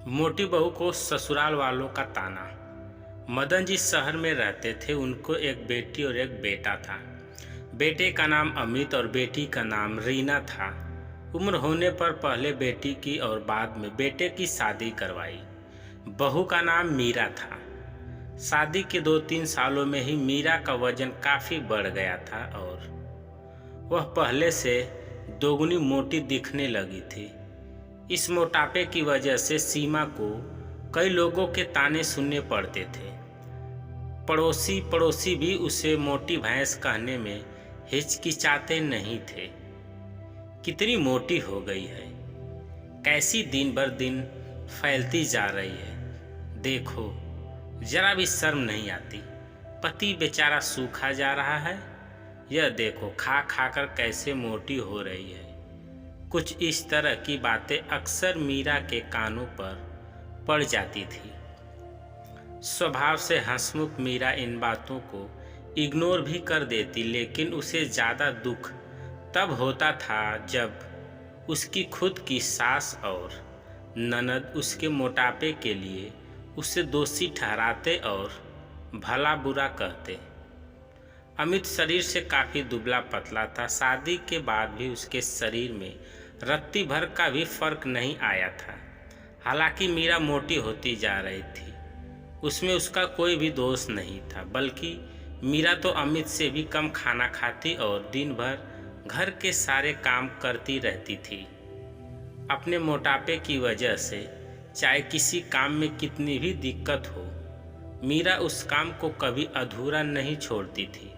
मोटी बहू को ससुराल वालों का ताना। मदन जी शहर में रहते थे। उनको एक बेटी और एक बेटा था। बेटे का नाम अमित और बेटी का नाम रीना था। उम्र होने पर पहले बेटी की और बाद में बेटे की शादी करवाई। बहू का नाम मीरा था। शादी के 2-3 सालों में ही मीरा का वजन काफ़ी बढ़ गया था और वह पहले से दोगुनी मोटी दिखने लगी थी। इस मोटापे की वजह से सीमा को कई लोगों के ताने सुनने पड़ते थे। पड़ोसी भी उसे मोटी भैंस कहने में हिचकिचाते नहीं थे। कितनी मोटी हो गई है, कैसी दिन भर दिन फैलती जा रही है, देखो जरा भी शर्म नहीं आती। पति बेचारा सूखा जा रहा है, यह देखो खा खा कर कैसे मोटी हो रही है। कुछ इस तरह की बातें अक्सर मीरा के कानों पर पड़ जाती थी। स्वभाव से हंसमुख मीरा इन बातों को इग्नोर भी कर देती, लेकिन उसे ज़्यादा दुख तब होता था जब उसकी खुद की सास और ननद उसके मोटापे के लिए उसे दोषी ठहराते और भला बुरा कहते। अमित शरीर से काफ़ी दुबला पतला था। शादी के बाद भी उसके शरीर में रत्ती भर का भी फर्क नहीं आया था। हालांकि मीरा मोटी होती जा रही थी, उसमें उसका कोई भी दोष नहीं था, बल्कि मीरा तो अमित से भी कम खाना खाती और दिन भर घर के सारे काम करती रहती थी। अपने मोटापे की वजह से चाहे किसी काम में कितनी भी दिक्कत हो, मीरा उस काम को कभी अधूरा नहीं छोड़ती थी।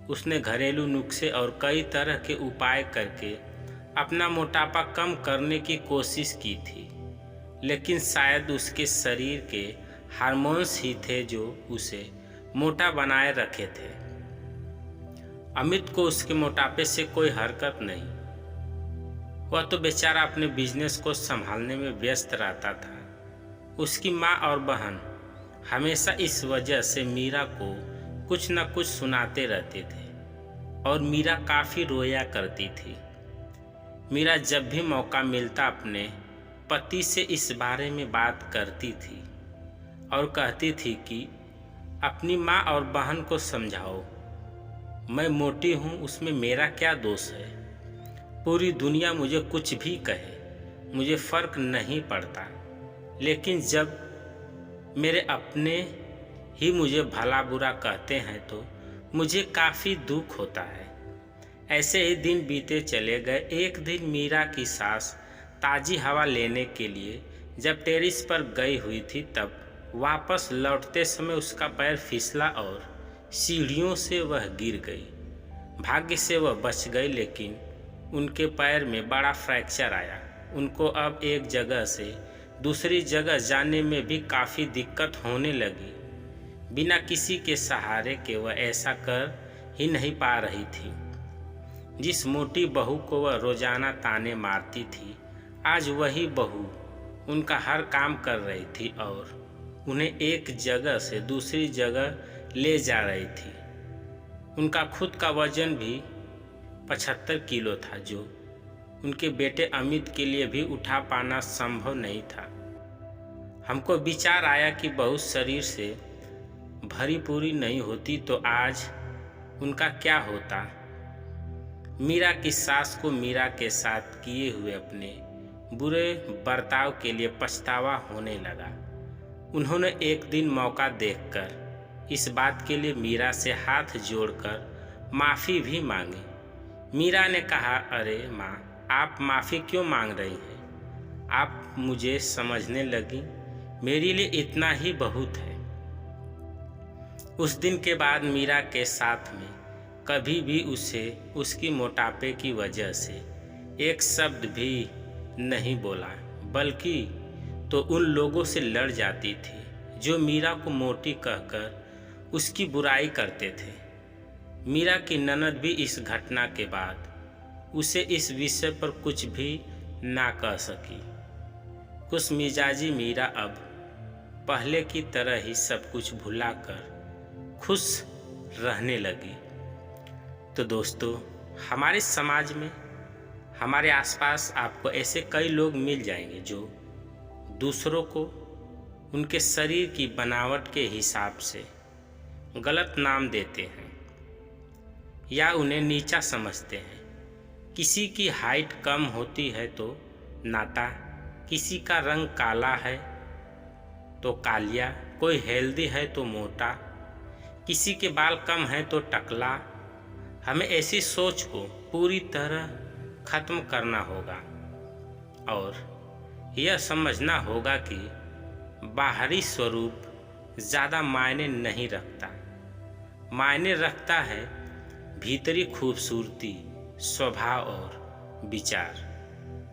उसने घरेलू नुस्खे और कई तरह के उपाय करके अपना मोटापा कम करने की कोशिश की थी, लेकिन शायद उसके शरीर के हार्मोन्स ही थे जो उसे मोटा बनाए रखे थे। अमित को उसके मोटापे से कोई हरकत नहीं। वह तो बेचारा अपने बिजनेस को संभालने में व्यस्त रहता था। उसकी माँ और बहन हमेशा इस वजह से मीरा को कुछ न कुछ सुनाते रहते थे और मीरा काफ़ी रोया करती थी। मीरा जब भी मौका मिलता अपने पति से इस बारे में बात करती थी और कहती थी कि अपनी माँ और बहन को समझाओ, मैं मोटी हूँ, उसमें मेरा क्या दोष है। पूरी दुनिया मुझे कुछ भी कहे, मुझे फ़र्क नहीं पड़ता, लेकिन जब मेरे अपने ही मुझे भला बुरा कहते हैं तो मुझे काफ़ी दुख होता है। ऐसे ही दिन बीते चले गए। एक दिन मीरा की सास ताज़ी हवा लेने के लिए जब टेरिस पर गई हुई थी, तब वापस लौटते समय उसका पैर फिसला और सीढ़ियों से वह गिर गई। भाग्य से वह बच गई, लेकिन उनके पैर में बड़ा फ्रैक्चर आया। उनको अब एक जगह से दूसरी जगह जाने में भी काफ़ी दिक्कत होने लगी। बिना किसी के सहारे के वह ऐसा कर ही नहीं पा रही थी। जिस मोटी बहू को वह रोजाना ताने मारती थी, आज वही बहू उनका हर काम कर रही थी और उन्हें एक जगह से दूसरी जगह ले जा रही थी। उनका खुद का वजन भी 75 किलो था, जो उनके बेटे अमित के लिए भी उठा पाना संभव नहीं था। हमको विचार आया कि बहू शरीर से भरी पूरी नहीं होती तो आज उनका क्या होता। मीरा की सास को मीरा के साथ किए हुए अपने बुरे बर्ताव के लिए पछतावा होने लगा। उन्होंने एक दिन मौका देखकर इस बात के लिए मीरा से हाथ जोड़कर माफ़ी भी मांगी। मीरा ने कहा, अरे माँ, आप माफ़ी क्यों मांग रही हैं? आप मुझे समझने लगी, मेरे लिए इतना ही बहुत है। उस दिन के बाद मीरा के साथ में कभी भी उसे उसकी मोटापे की वजह से एक शब्द भी नहीं बोला, बल्कि तो उन लोगों से लड़ जाती थी जो मीरा को मोटी कहकर उसकी बुराई करते थे। मीरा की ननद भी इस घटना के बाद उसे इस विषय पर कुछ भी ना कह सकी। खुश मिजाजी मीरा अब पहले की तरह ही सब कुछ भुलाकर खुश रहने लगी। तो दोस्तों, हमारे समाज में, हमारे आसपास आपको ऐसे कई लोग मिल जाएंगे जो दूसरों को उनके शरीर की बनावट के हिसाब से गलत नाम देते हैं या उन्हें नीचा समझते हैं। किसी की हाइट कम होती है तो नाटा, किसी का रंग काला है तो कालिया, कोई हेल्दी है तो मोटा, किसी के बाल कम है तो टकला। हमें ऐसी सोच को पूरी तरह खत्म करना होगा और यह समझना होगा कि बाहरी स्वरूप ज़्यादा मायने नहीं रखता, मायने रखता है भीतरी खूबसूरती, स्वभाव और विचार।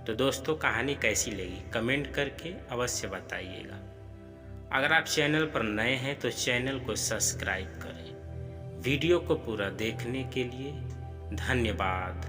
तो दोस्तों, कहानी कैसी लगी कमेंट करके अवश्य बताइएगा। अगर आप चैनल पर नए हैं तो चैनल को सब्सक्राइब करें। वीडियो को पूरा देखने के लिए धन्यवाद।